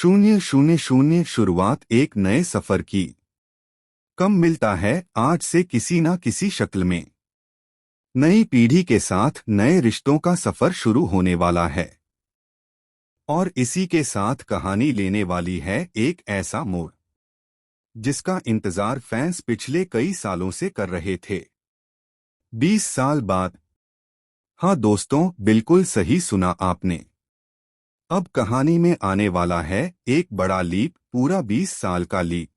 000 शुरुआत एक नए सफर की। कम मिलता है आज से किसी न किसी शक्ल में। नई पीढ़ी के साथ नए रिश्तों का सफर शुरू होने वाला है और इसी के साथ कहानी लेने वाली है एक ऐसा मोड़ जिसका इंतजार फैंस पिछले कई सालों से कर रहे थे। 20 साल बाद। हाँ दोस्तों, बिल्कुल सही सुना आपने। अब कहानी में आने वाला है एक बड़ा लीप, पूरा 20 साल का लीप।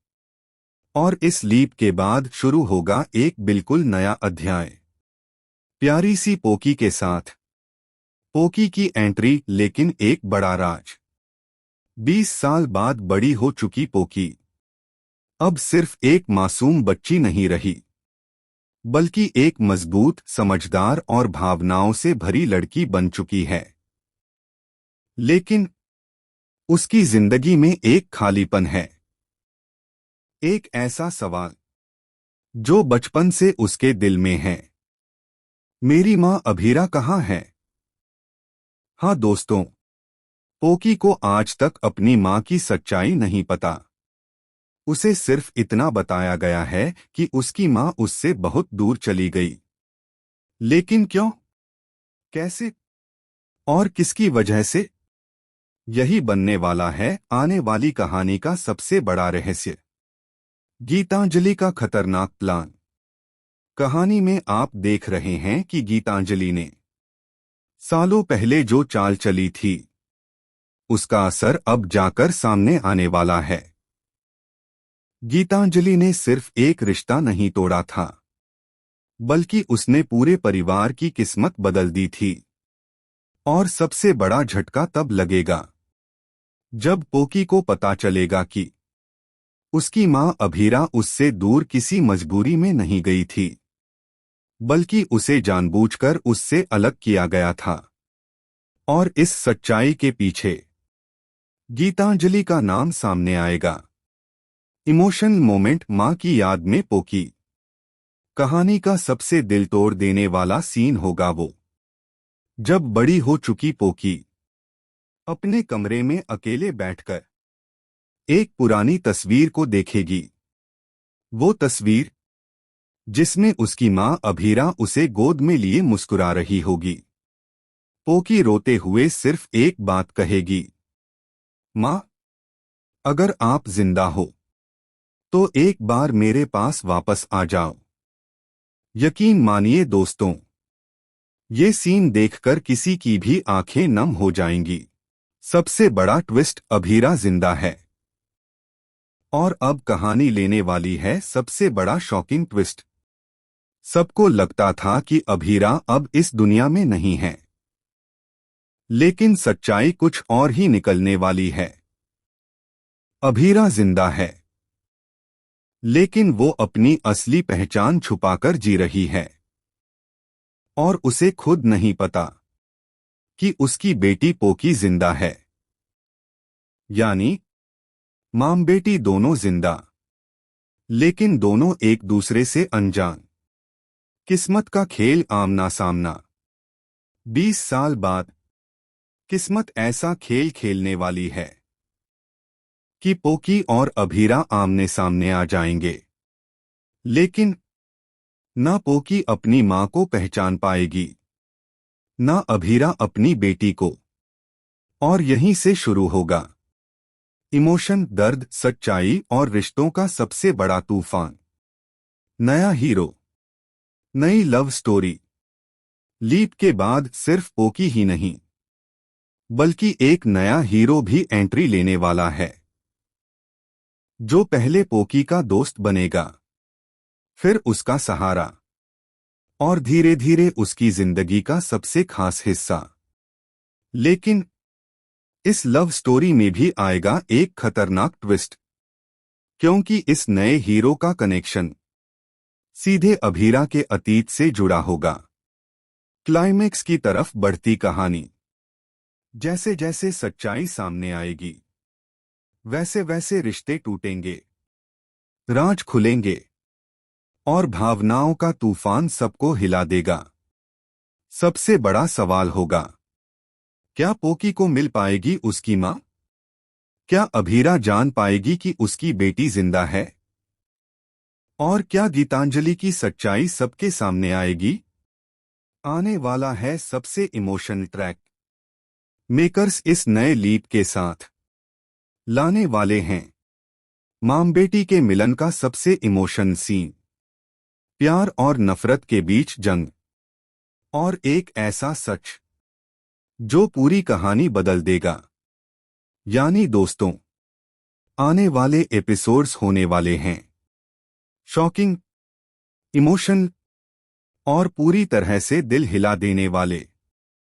और इस लीप के बाद शुरू होगा एक बिल्कुल नया अध्याय, प्यारी सी पोकी के साथ। पोकी की एंट्री, लेकिन एक बड़ा राज। 20 साल बाद बड़ी हो चुकी पोकी अब सिर्फ एक मासूम बच्ची नहीं रही, बल्कि एक मजबूत, समझदार और भावनाओं से भरी लड़की बन चुकी है। लेकिन उसकी जिंदगी में एक खालीपन है, एक ऐसा सवाल जो बचपन से उसके दिल में है। मेरी माँ अभीरा कहाँ है? हाँ दोस्तों, पोकी को आज तक अपनी माँ की सच्चाई नहीं पता। उसे सिर्फ इतना बताया गया है कि उसकी माँ उससे बहुत दूर चली गई। लेकिन क्यों, कैसे और किसकी वजह से? यही बनने वाला है आने वाली कहानी का सबसे बड़ा रहस्य, गीतांजलि का खतरनाक प्लान। कहानी में आप देख रहे हैं कि गीतांजलि ने सालों पहले जो चाल चली थी, उसका असर अब जाकर सामने आने वाला है। गीतांजलि ने सिर्फ एक रिश्ता नहीं तोड़ा था, बल्कि उसने पूरे परिवार की किस्मत बदल दी थी। और सबसे बड़ा झटका तब लगेगा जब पोकी को पता चलेगा कि उसकी मां अभीरा उससे दूर किसी मजबूरी में नहीं गई थी, बल्कि उसे जानबूझकर उससे अलग किया गया था। और इस सच्चाई के पीछे गीतांजलि का नाम सामने आएगा। इमोशनल मोमेंट, मां की याद में पोकी। कहानी का सबसे दिल तोड़ देने वाला सीन होगा वो जब बड़ी हो चुकी पोकी अपने कमरे में अकेले बैठकर एक पुरानी तस्वीर को देखेगी। वो तस्वीर जिसमें उसकी मां अभीरा उसे गोद में लिए मुस्कुरा रही होगी। पोकी रोते हुए सिर्फ एक बात कहेगी, मां, अगर आप जिंदा हो तो एक बार मेरे पास वापस आ जाओ। यकीन मानिए दोस्तों, ये सीन देखकर किसी की भी आंखें नम हो जाएंगी। सबसे बड़ा ट्विस्ट, अभीरा जिंदा है। और अब कहानी लेने वाली है सबसे बड़ा शॉकिंग ट्विस्ट। सबको लगता था कि अभीरा अब इस दुनिया में नहीं है, लेकिन सच्चाई कुछ और ही निकलने वाली है। अभीरा जिंदा है, लेकिन वो अपनी असली पहचान छुपाकर जी रही है। और उसे खुद नहीं पता कि उसकी बेटी पोकी जिंदा है। यानी मां बेटी दोनों जिंदा, लेकिन दोनों एक दूसरे से अनजान। किस्मत का खेल, आमना सामना। 20 साल बाद किस्मत ऐसा खेल खेलने वाली है कि पोकी और अभीरा आमने सामने आ जाएंगे। लेकिन ना पोकी अपनी मां को पहचान पाएगी, ना अभीरा अपनी बेटी को। और यहीं से शुरू होगा इमोशन, दर्द, सच्चाई और रिश्तों का सबसे बड़ा तूफान। नया हीरो, नई लव स्टोरी। लीप के बाद सिर्फ पोकी ही नहीं, बल्कि एक नया हीरो भी एंट्री लेने वाला है, जो पहले पोकी का दोस्त बनेगा, फिर उसका सहारा, और धीरे धीरे उसकी जिंदगी का सबसे खास हिस्सा। लेकिन इस लव स्टोरी में भी आएगा एक खतरनाक ट्विस्ट, क्योंकि इस नए हीरो का कनेक्शन सीधे अभीरा के अतीत से जुड़ा होगा। क्लाइमेक्स की तरफ बढ़ती कहानी। जैसे जैसे सच्चाई सामने आएगी, वैसे वैसे रिश्ते टूटेंगे, राज खुलेंगे और भावनाओं का तूफान सबको हिला देगा। सबसे बड़ा सवाल होगा, क्या पोकी को मिल पाएगी उसकी मां? क्या अभीरा जान पाएगी कि उसकी बेटी जिंदा है? और क्या गीतांजलि की सच्चाई सबके सामने आएगी? आने वाला है सबसे इमोशनल ट्रैक। मेकर्स इस नए लीप के साथ लाने वाले हैं मां बेटी के मिलन का सबसे इमोशन सीन, प्यार और नफरत के बीच जंग, और एक ऐसा सच जो पूरी कहानी बदल देगा। यानी दोस्तों, आने वाले एपिसोड्स होने वाले हैं शॉकिंग, इमोशन और पूरी तरह से दिल हिला देने वाले।